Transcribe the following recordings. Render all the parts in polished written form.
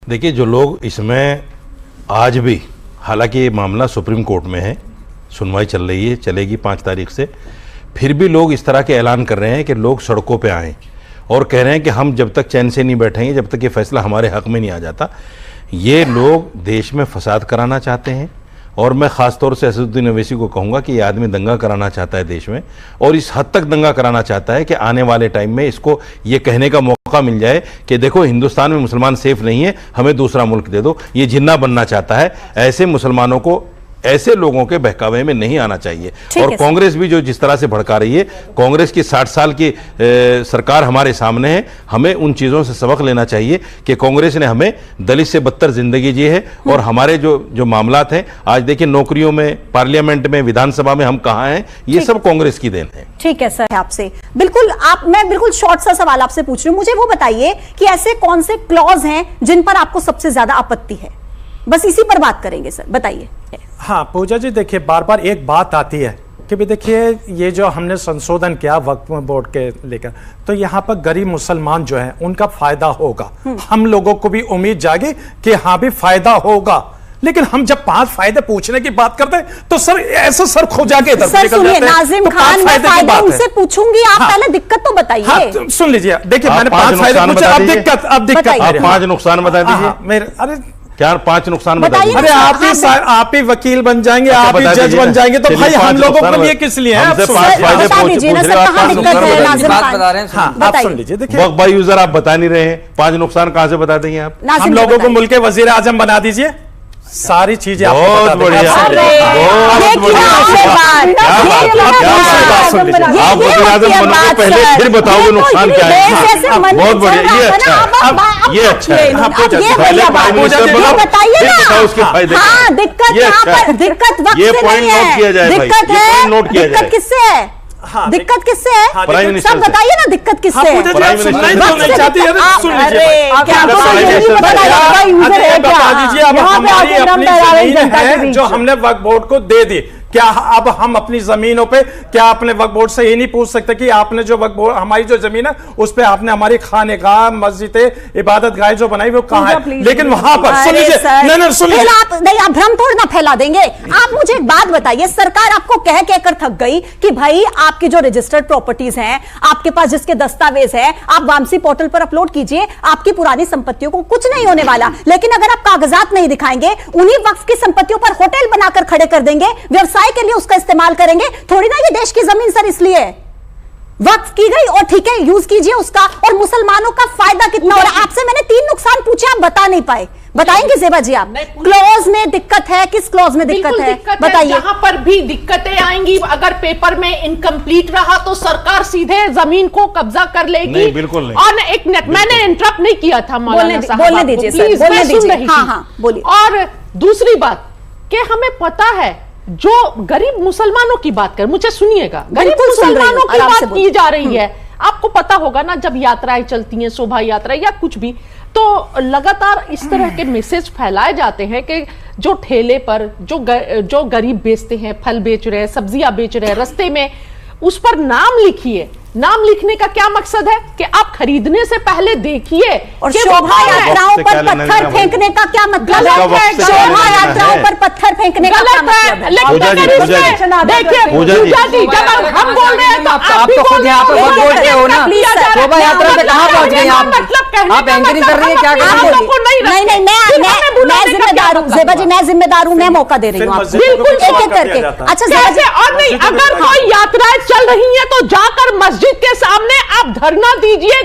देखिए, जो लोग इसमें आज भी, हालांकि ये मामला सुप्रीम कोर्ट में है, सुनवाई चल रही है, चलेगी 5 तारीख से, फिर भी लोग इस तरह के ऐलान कर रहे हैं कि लोग सड़कों पे आएँ और कह रहे हैं कि हम जब तक चैन से नहीं बैठेंगे, जब तक ये फैसला हमारे हक में नहीं आ जाता। ये लोग देश में फसाद कराना चाहते हैं और मैं ख़ास तौर से असदुद्दीन ओवैसी को कहूँगा कि ये आदमी दंगा कराना चाहता है देश में, और इस हद तक दंगा कराना चाहता है कि आने वाले टाइम में इसको ये कहने का मौका मिल जाए कि देखो हिंदुस्तान में मुसलमान सेफ नहीं है, हमें दूसरा मुल्क दे दो। ये जिन्ना बनना चाहता है। ऐसे मुसलमानों को, ऐसे लोगों के बहकावे में नहीं आना चाहिए। और कांग्रेस भी जो जिस तरह से भड़का रही है, कांग्रेस की 60 साल की सरकार हमारे सामने है, हमें उन चीज़ों से सबक लेना चाहिए कि कांग्रेस ने हमें दलित से बदतर जिंदगी जी है। और हमारे जो मामलात हैं, आज देखिए नौकरियों में, पार्लियामेंट में, विधानसभा में हम कहाँ हैं, ये सब कांग्रेस की देन है। ठीक है सर, आपसे बिल्कुल मैं बिल्कुल शॉर्ट सा सवाल आपसे पूछ रही हूँ। मुझे वो बताइए कि ऐसे कौन से क्लॉज हैं जिन पर आपको सबसे ज्यादा आपत्ति है? बस इसी पर बात करेंगे सर, बताइए। हाँ पूजा जी, देखिए बार बार एक बात आती है कि भी देखिए ये जो हमने संशोधन किया वक्फ बोर्ड के लेकर, तो यहाँ पर गरीब मुसलमान जो है उनका फायदा होगा। हम लोगों को भी उम्मीद जागी कि हाँ भी फायदा होगा, लेकिन हम जब 5 फायदे पूछने की बात करते हैं तो सर ऐसा सर खो जाके इधर सर सुनिए, नाजिम खान मैं फायदे उनसे पूछूंगी, आप पहले दिक्कत तो बताइए। हाँ, सुन लीजिए, देखिए मैंने 5 फायदे पूछे, अब दिक्कत 5 नुकसान बता दीजिए। मेरे अरे क्या 5 नुकसान बताइए। अरे आप ही वकील बन जाएंगे, आप ही जज बन जाएंगे, तो भाई हम लोगों के लिए किस लिए है? आप सुन लीजिए, देखिए वक्फ बाई यूजर आप बता नहीं रहे हैं, 5 नुकसान कहां से बता देंगे आप? हम लोगों को मुल्क के वजीर आजम बना दीजिए, सारी चीजें बहुत बढ़िया, आप वज़ीर आज़म बनोगे पहले, फिर बताओगे नुकसान क्या है। बहुत बढ़िया, ये अच्छा है, ये अच्छा है। पहले प्राइम मिनिस्टर बनो, फिर बताओ उसके फायदे। दिक्कत ये पॉइंट नोट किया जाए भाई, दिक्कत है, नोट किया जाए। किससे है? दिक्कत किससे है? प्राइम मिनिस्टर सब बताइए ना, दिक्कत किससे है? जो हमने वक्फ बोर्ड को दे दी, क्या अब हम अपनी जमीनों पे क्या अपने वक्फ बोर्ड से ये नहीं पूछ सकते कि आपने जो वक्फ बोर्ड, हमारी जो जमीन है उस पे आपने हमारी खानेगाह, मस्जिदें, इबादत गाह जो बनाई वो कहाँ है? लेकिन वहां पर सुन लीजिए, नहीं आप भ्रम थोड़ा ना फैला देंगे। आप मुझे एक बात बताइए, सरकार आपको कह कहकर थक गई कि भाई आपकी जो रजिस्टर्ड प्रॉपर्टीज हैं, आपके पास जिसके दस्तावेज है, आप वामसी पोर्टल पर अपलोड कीजिए, आपकी पुरानी संपत्तियों को कुछ नहीं होने वाला। लेकिन अगर आप कागजात नहीं दिखाएंगे, उन्हीं वक्फ की संपत्तियों पर होटल बनाकर खड़े कर देंगे, व्यवसाय के लिए उसका इस्तेमाल करेंगे। थोड़ी ना ये देश की जमीन सर इसलिए वक्फ की गई, और ठीक है यूज कीजिए उसका, और मुसलमानों का फायदा कितना हो रहा है? आपसे मैंने 3 नुकसान पूछे, आप बता नहीं पाए। बताएंगे ज़ेबा जी आप? क्लॉज में दिक्कत है, किस क्लॉज में दिक्कत है बताइए। जहां पर भी दिक्कतें आएंगी, अगर पेपर में इनकम्प्लीट रहा तो सरकार सीधे जमीन को कब्जा कर लेगी। नहीं, बिल्कुल नहीं। और एक मिनट, मैंने इंटरप्ट नहीं किया था मौलाना साहब, बोलने दीजिए सर, बोलने दीजिए। हाँ, बोलिए। और दूसरी बात कि हमें पता है, जो गरीब मुसलमानों की बात कर, मुझे सुनिएगा, गरीब मुसलमानों की बात की जा रही है। आपको पता होगा ना, जब यात्राएं चलती हैं, शोभा यात्रा या कुछ भी, तो लगातार इस तरह के मैसेज फैलाए जाते हैं कि जो ठेले पर जो गरीब बेचते हैं, फल बेच रहे हैं, सब्जियां बेच रहे हैं, रास्ते में उस पर नाम लिखिए। नाम लिखने का क्या मकसद है कि आप खरीदने से पहले देखिए। और शोभा यात्राओं पर पत्थर फेंकने का क्या मतलब है? शोभा यात्राओं पर पत्थर फेंकने का क्या मतलब है? देखिए पूजा जी, जब हम बोल रहे हैं तो आप तो खुद यहाँ पर बोलते हो ना, शोभा यात्रा पे कहाँ पहुँच गए आप? आप एंकरिंग कर रही है क्या? नहीं, मैं जिम्मेदार हूँ ज़ेबा जी, मैं जिम्मेदार हूँ, मैं मौका दे रही हूँ आपको बिल्कुल एक-एक करके। अच्छा ज़ेबा जी, और नहीं, अगर कोई यात्राएं चल रही है तो जाकर मस्जिद के सामने आप धरना दीजिए,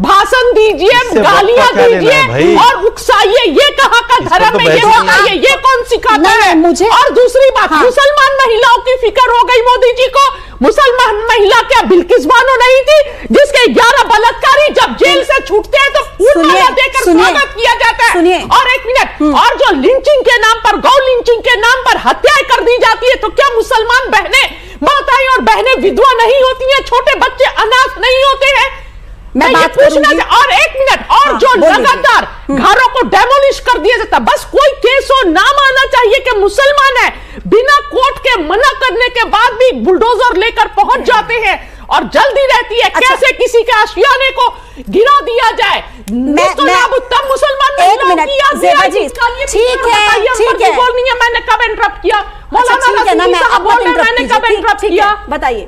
भाषण दीजिए, गालियां दीजिए और उकसाइए। ये कहाँ का धर्म है? ये बताइए, ये कौन सिखाता है मुझे? और दूसरी बात, मुसलमान महिलाओं की फिक्र हो गई मोदी जी को। मुसलमान महिला क्या बिल्किस बानो नहीं थी, जिसके 11 बलात्कारी जब जेल से छूटते हैं तो फूल माला देकर स्वागत किया जाता है। और एक मिनट, और जो लिंचिंग के नाम पर, गौ लिंचिंग के नाम पर हत्याएं कर दी जाती है, तो क्या मुसलमान बहनें, माताएं और बहनें विधवा नहीं होती हैं? छोटे बच्चे अनाथ नहीं होते हैं? मैं बात पूछना। और एक मिनट, और जो लगातार घरों को डेमोलिश कर दिया जाता, बस कोई केस हो, नाम आना चाहिए कि मुसलमान है, बिना कोर्ट के मना करने के बाद भी बुलडोजर लेकर पहुंच जाते हैं और जल्दी रहती है कैसे किसी के आशियाने को गिरा दिया जाए। इसको लाभ उत्तम मुसलमान एक मिनट ज़ेबा जी, ठीक है बोलनी है। मैंने कब इंटरप्ट किया? बताइए।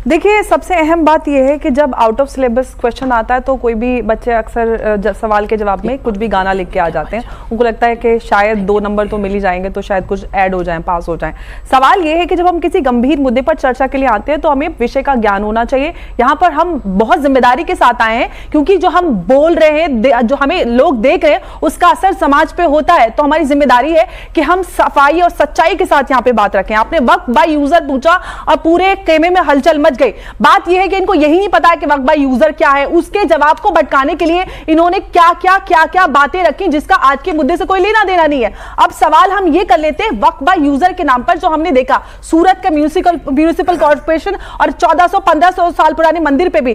देखिए, सबसे अहम बात यह है कि जब आउट ऑफ सिलेबस क्वेश्चन आता है तो कोई भी बच्चे अक्सर सवाल के जवाब में कुछ भी गाना लिख के आ जाते हैं। उनको लगता है कि शायद 2 नंबर तो मिल ही जाएंगे, तो शायद कुछ ऐड हो जाए, पास हो जाए। सवाल यह है कि जब हम किसी गंभीर मुद्दे पर चर्चा के लिए आते हैं तो हमें विषय का ज्ञान होना चाहिए। यहाँ पर हम बहुत जिम्मेदारी के साथ आए हैं, क्योंकि जो हम बोल रहे हैं, जो हमें लोग देख रहे हैं, उसका असर समाज पे होता है। तो हमारी जिम्मेदारी है कि हम सफाई और सच्चाई के साथ यहाँ पे बात रखें। आपने वक्त बाय यूजर पूछा और पूरे खेमे में हलचल मच गई। बात यह है कि इनको यही नहीं पता है कि वक्त बाय यूजर क्या है। उसके जवाब को भटकाने के लिए इन्होंने क्या बातें रखी जिसका आज के मुद्दे से कोई लेना देना नहीं है। अब सवाल हम ये कर लेते हैं, वक्त बाय यूजर के नाम पर जो हमने देखा सूरत का म्यूनिसिपल कॉर्पोरेशन और 1400-1500 साल पुराने मंदिर पे भी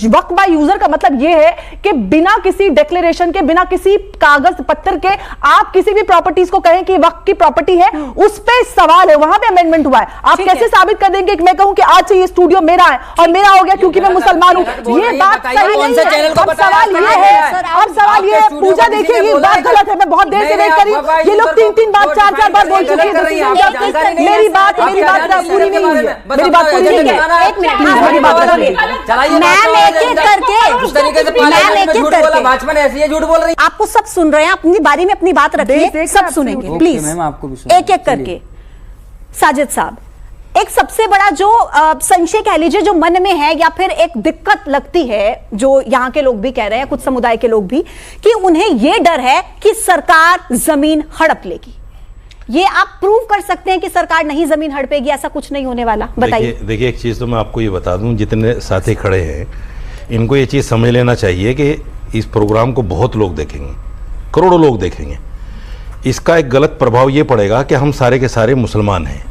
वक्त बाय यूजर का मतलब यह है कि बिना किसी डिक्लेरेशन के, बिना किसी कागज पत्थर के आप किसी भी प्रॉपर्टीज को कहें कि वक्त की प्रॉपर्टी है, उस पे सवाल है। वहां पे अमेंडमेंट हुआ है। आप कैसे साबित कर देंगे कि मैं कहूं कि आज से ये स्टूडियो मेरा है और मेरा हो गया क्योंकि मैं मुसलमान हूं? ये बात सही नहीं है। अब सवाल ये है, अब सवाल ये है, पूजा देखिए ये बात गलत है। मैं बहुत देर से वेट कर रही हूं। ये लोग 3-3 बार 4-4 बार बोल चुके हैं। मेरी बात पूरी नहीं हुई है। मेरी बात पूरी नहीं है। एक मिनट, मेरी बात सुनिए। आपको सब सुन रहे हैं, अपनी बारी में अपनी बात रखिए, सब सुनेंगे प्लीज, एक एक करके। साजिद साहब, एक सबसे बड़ा जो संशय कह लीजिए जो मन में है या फिर एक दिक्कत लगती है, जो यहाँ के लोग भी कह रहे हैं, कुछ समुदाय के लोग भी, कि उन्हें यह डर है कि सरकार जमीन हड़प लेगी। ये आप प्रूव कर सकते हैं कि सरकार नहीं जमीन हड़पेगी? ऐसा कुछ नहीं होने वाला, बताइए। देखिए, एक चीज तो मैं आपको ये बता दूं, जितने साथी खड़े हैं इनको ये चीज समझ लेना चाहिए कि इस प्रोग्राम को बहुत लोग देखेंगे, करोड़ों लोग देखेंगे। इसका एक गलत प्रभाव ये पड़ेगा कि हम सारे के सारे मुसलमान हैं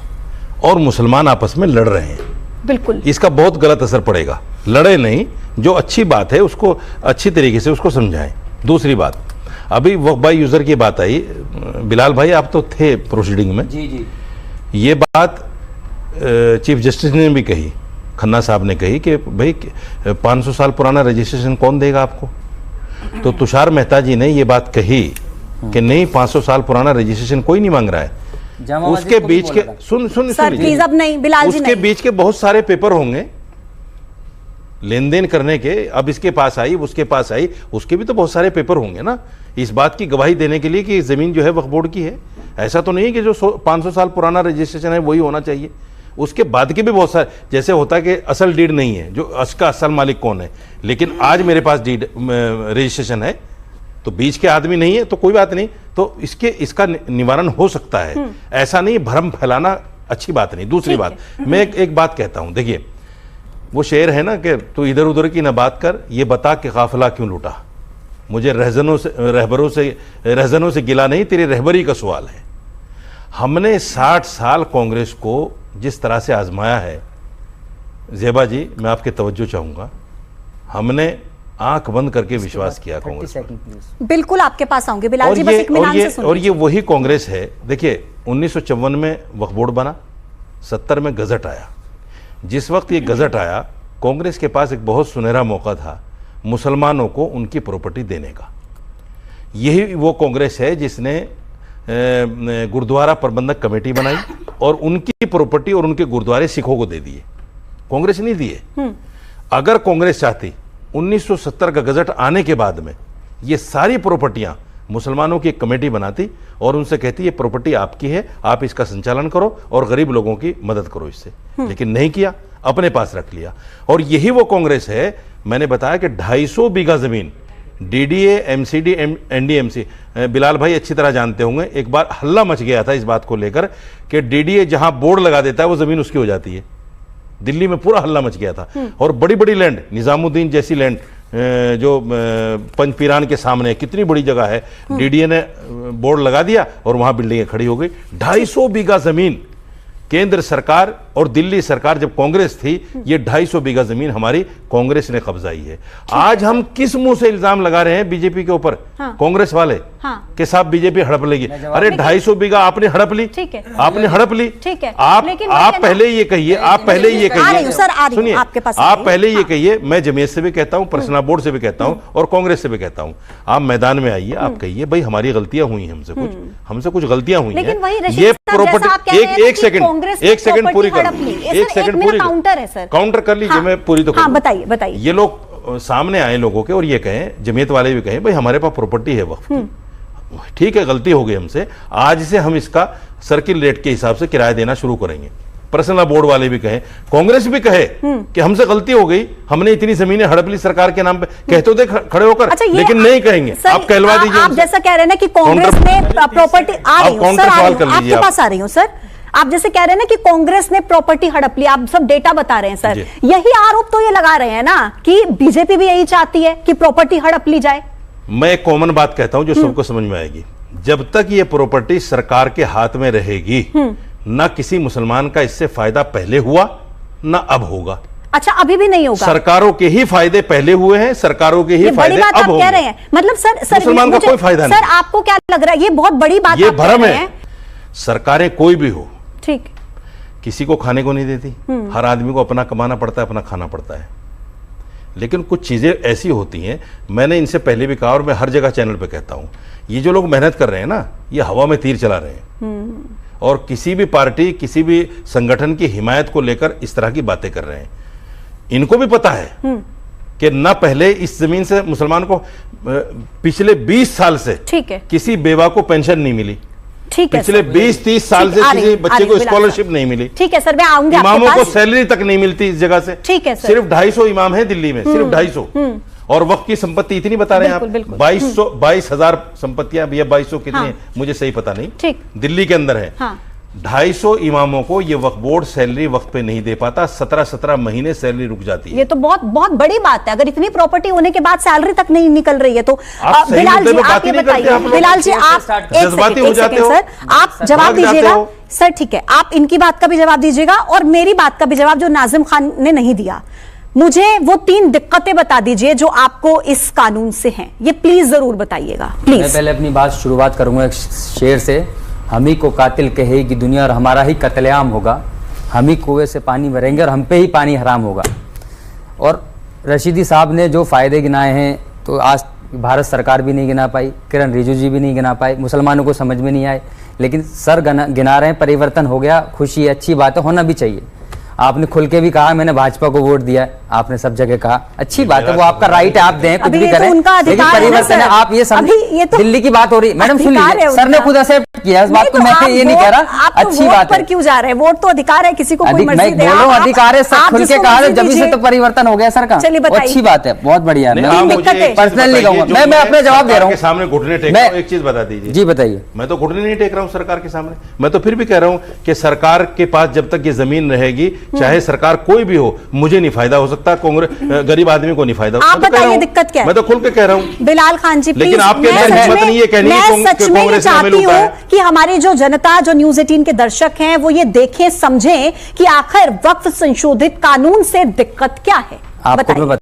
और मुसलमान आपस में लड़ रहे हैं। बिल्कुल, इसका बहुत गलत असर पड़ेगा। लड़े नहीं, जो अच्छी बात है उसको अच्छी तरीके से उसको समझाएं। दूसरी बात, अभी वक्त बाय यूजर की बात आई, बिलाल भाई आप तो थे प्रोसीडिंग में। जी। ये बात चीफ जस्टिस ने भी कही, खन्ना साहब ने कही कि भाई 500 साल पुराना रजिस्ट्रेशन कौन देगा आपको? तो तुषार मेहता जी ने ये बात कही कि नहीं, 500 साल पुराना रजिस्ट्रेशन कोई नहीं मांग रहा है। उसके बीच के सुन प्लीज, अब नहीं बिलाल जी, उसके बीच के बहुत सारे पेपर होंगे लेन देन करने के। अब इसके पास आई, उसके पास आई, उसके भी तो बहुत सारे पेपर होंगे ना, इस बात की गवाही देने के लिए कि जमीन जो है वक्फ बोर्ड की है। ऐसा तो नहीं कि जो 500 साल पुराना रजिस्ट्रेशन है वही होना चाहिए। उसके बाद के भी बहुत सारे, जैसे होता है कि असल डीड नहीं है, जो उसका असल मालिक कौन है, लेकिन आज मेरे पास डीड रजिस्ट्रेशन है, तो बीच के आदमी नहीं है तो कोई बात नहीं, तो इसका निवारण हो सकता है। ऐसा नहीं, भ्रम फैलाना अच्छी बात नहीं। दूसरी बात, मैं एक बात कहता हूं, देखिए वो शेर है ना कि तू इधर उधर की ना बात कर, ये बता कि काफिला क्यों लूटा। मुझे रहजनों से गिला नहीं, तेरी रहबरी का सवाल है। हमने 60 साल कांग्रेस को जिस तरह से आजमाया है, ज़ेबा जी मैं आपके तवज्जो चाहूंगा, हमने आंख बंद करके विश्वास किया कांग्रेस पर। बिल्कुल आपके पास आऊंगे बिलाल जी, बस इत्मीनान से सुनिए। और ये वही कांग्रेस है। देखिए 1954 में वक्फ बोर्ड बना, 70 में गजट आया। जिस वक्त ये गजट आया, कांग्रेस के पास एक बहुत सुनहरा मौका था मुसलमानों को उनकी प्रॉपर्टी देने का। यही वो कांग्रेस है जिसने गुरुद्वारा प्रबंधक कमेटी बनाई और उनकी प्रॉपर्टी और उनके गुरुद्वारे सिखों को दे दिए। कांग्रेस नहीं दिए। अगर कांग्रेस चाहती 1970 का गजट आने के बाद में ये सारी प्रॉपर्टियां मुसलमानों की एक कमेटी बनाती और उनसे कहती ये प्रॉपर्टी आपकी है, आप इसका संचालन करो और गरीब लोगों की मदद करो इससे। लेकिन नहीं किया, अपने पास रख लिया। और यही वो कांग्रेस है, मैंने बताया कि 250 बीघा जमीन डीडीए, एमसीडी, एनडीएमसी, बिलाल भाई अच्छी तरह जानते होंगे, एक बार हल्ला मच गया था इस बात को लेकर कि डीडीए जहां बोर्ड लगा देता है वो जमीन उसकी हो जाती है। दिल्ली में पूरा हल्ला मच गया था। और बड़ी बड़ी लैंड, निजामुद्दीन जैसी लैंड जो पंचपीरान के सामने कितनी बड़ी जगह है, डीडीए ने बोर्ड लगा दिया और वहां बिल्डिंगें खड़ी हो गई। 250 बीघा जमीन केंद्र सरकार और दिल्ली सरकार, जब कांग्रेस थी, ये 250 बीघा जमीन हमारी कांग्रेस ने कब्जाई है। आज हम किस मुंह से इल्जाम लगा रहे हैं बीजेपी के ऊपर? कांग्रेस वाले के साथ बीजेपी हड़प लेगी। अरे 250 बीघा आपने हड़प ली, ठीक है, आपने हड़प ली। ठीक है, आप पहले ये कहिए, आप पहले ये कहिए, सुनिए, आपके पास आप पहले ये कहिए, मैं जमीयत से भी कहता हूं, पर्सनल बोर्ड से भी कहता हूं और कांग्रेस से भी कहता हूं, आप मैदान में आइए, आप कहिए भाई हमारी गलतियां हुई, हमसे कुछ गलतियां हुई हैं। ये प्रॉपर्टी एक सेकंड पूरी कर, एक सेकंड पूरी काउंटर कर लीजिए, मैं पूरी तो बताइए। ये लोग सामने आए लोगों के और ये कहें, जमीयत वाले भी कहें भाई हमारे पास प्रॉपर्टी है वक्फ की, ठीक है गलती हो गई हमसे, आज से हम इसका सर्किल रेट के हिसाब से किराया देना शुरू करेंगे। पर्सनल बोर्ड वाले भी कहें, कांग्रेस भी कहे कि हमसे गलती हो गई, हमने इतनी जमीनें हड़प ली सरकार के नाम पे, कहते हो खड़े होकर। अच्छा, लेकिन नहीं कहेंगे, आप कहलवा दीजिए। आप जैसा कह रहे हैं ना कि कांग्रेस ने प्रॉपर्टी, आ रही हूं सर, आपके पास आ रही हूं सर, आप जैसे कह रहे हैं ना कि कांग्रेस ने प्रॉपर्टी हड़प ली, आप सब डेटा बता रहे हैं सर, यही आरोप तो ये लगा रहे हैं ना कि बीजेपी भी यही चाहती है कि प्रॉपर्टी हड़प ली जाए। मैं एक कॉमन बात कहता हूं जो सबको समझ में आएगी, जब तक ये प्रॉपर्टी सरकार के हाथ में रहेगी, ना किसी मुसलमान का इससे फायदा पहले हुआ ना अब होगा। अच्छा, अभी भी नहीं होगा? सरकारों के ही फायदे पहले हुए हैं, सरकारों के ही फायदे अब होंगे। कह रहे हैं मतलब सर मुसलमान का कोई फायदा नहीं। सर आपको क्या लग रहा है, ये बहुत बड़ी बात ये भ्रम है। सरकारें कोई भी हो, ठीक, किसी को खाने को नहीं देती, हर आदमी को अपना कमाना पड़ता है, अपना खाना पड़ता है, लेकिन कुछ चीजें ऐसी होती हैं, मैंने इनसे पहले भी कहा और मैं हर जगह चैनल पे कहता हूं, ये जो लोग मेहनत कर रहे हैं ना, ये हवा में तीर चला रहे हैं और किसी भी पार्टी, किसी भी संगठन की हिमायत को लेकर इस तरह की बातें कर रहे हैं। इनको भी पता है कि ना पहले इस जमीन से मुसलमान को पिछले 20 साल से ठीक है किसी बेवा को पेंशन नहीं मिली, ठीक है, पिछले 20-30 साल से किसी बच्चे को स्कॉलरशिप नहीं मिली, ठीक है सर, मैं आऊंगी, इमामों को सैलरी तक नहीं मिलती इस जगह से, ठीक है सर, सिर्फ 250 इमाम है दिल्ली में, सिर्फ 250, और वक्त की संपत्ति इतनी बता रहे हैं आप, 22,000 संपत्तियां, भैया 2200 कितनी है मुझे सही पता नहीं, ठीक, दिल्ली के अंदर है। 250 इमामों को ये वक्फ बोर्ड सैलरी वक्त पे नहीं दे पाता, 17-17 महीने सैलरी रुक जाती है। ये तो बहुत बहुत बड़ी बात है, अगर इतनी प्रॉपर्टी होने के बाद सैलरी तक नहीं निकल रही है तो। बिलाल जी आप ये बताइए, बिलाल जी आप एक सेकंड सर, आप जवाब दीजिएगा सर, ठीक है, आप इनकी बात का भी जवाब दीजिएगा और मेरी बात का भी जवाब जो नाजिम खान ने नहीं दिया। मुझे वो 3 दिक्कतें बता दीजिए जो आपको इस कानून से हैं, ये प्लीज जरूर बताइएगा प्लीज। मैं पहले अपनी बात शुरुआत करूंगा एक शेर से, हम ही को कातिल कहेगी दुनिया और हमारा ही कत्लेआम होगा, हम ही कुएं से पानी भरेंगे और हम पे ही पानी हराम होगा। और रशीदी साहब ने जो फायदे गिनाए हैं तो आज भारत सरकार भी नहीं गिना पाई, किरण रिजिजू जी भी नहीं गिना पाए, मुसलमानों को समझ में नहीं आए, लेकिन सर गिना रहे हैं, परिवर्तन हो गया, खुशी है, अच्छी बात है, होना भी चाहिए। आपने खुल के भी कहा मैंने भाजपा को वोट दिया, आपने सब जगह कहा, अच्छी बात है, वो आपका राइट है, आप दें कुछ भी करें, लेकिन परिवर्तन है, आप ये दिल्ली की बात हो रही, मैडम सुन लीजिए, सर ने खुद एक्सेप्ट किया इस बात को, मैं ये नहीं कह रहा, अच्छी बात है। क्यों जा रहे हैं, वोट तो अधिकार है, किसी को कोई मर्जी दे, बोलो अधिकार है, सब खुल के कहा, जब से तो परिवर्तन हो गया सर का, अच्छी बात है, बहुत बढ़िया है। पर्सनल नहीं कहूंगा, मैं अपने जवाब दे रहा हूँ, सामने घुटने टेक रहा हूं, एक चीज बता दीजिए। जी बताइए। मैं तो घुटने नहीं टेक रहा हूँ सरकार के सामने, मैं तो फिर भी कह रहा हूँ कि सरकार के पास जब तक ये जमीन रहेगी, चाहे सरकार कोई भी हो, मुझे नहीं फायदा हो सकता, कांग्रेस गरीब आदमी को नहीं फायदा। आप बताइए दिक्कत क्या है? मैं तो खुल के कह रहा हूँ बिलाल खान जी, लेकिन आपके अंदर हिम्मत नहीं है कहने की मैं सच में ये चाहती हूँ कि हमारी जो जनता, जो न्यूज़ 18 के दर्शक हैं, वो ये देखें, समझें कि आखिर वक्फ संशोधित कानून से दिक्कत क्या है। बताइए।